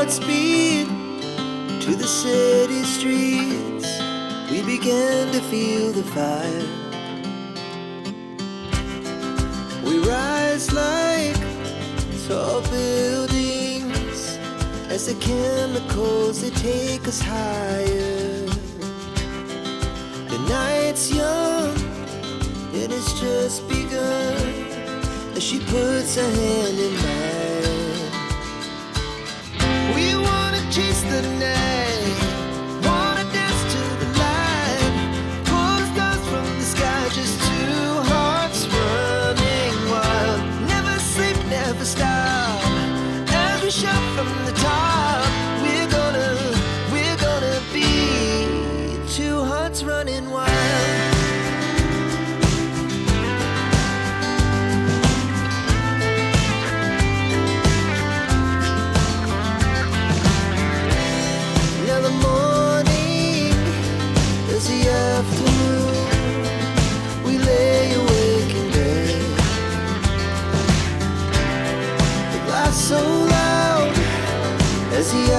Godspeed to the city streets. We began to feel the fire. We rise like tall buildings as the chemicals, they take us higher. The night's young, it has just begun as she puts her hand in mine. We wanna chase the night, wanna dance to the light, pull the stars from the sky, just two hearts running wild. Never sleep, never stop, as we shout from the top. We're gonna be two hearts running wild. So loud as the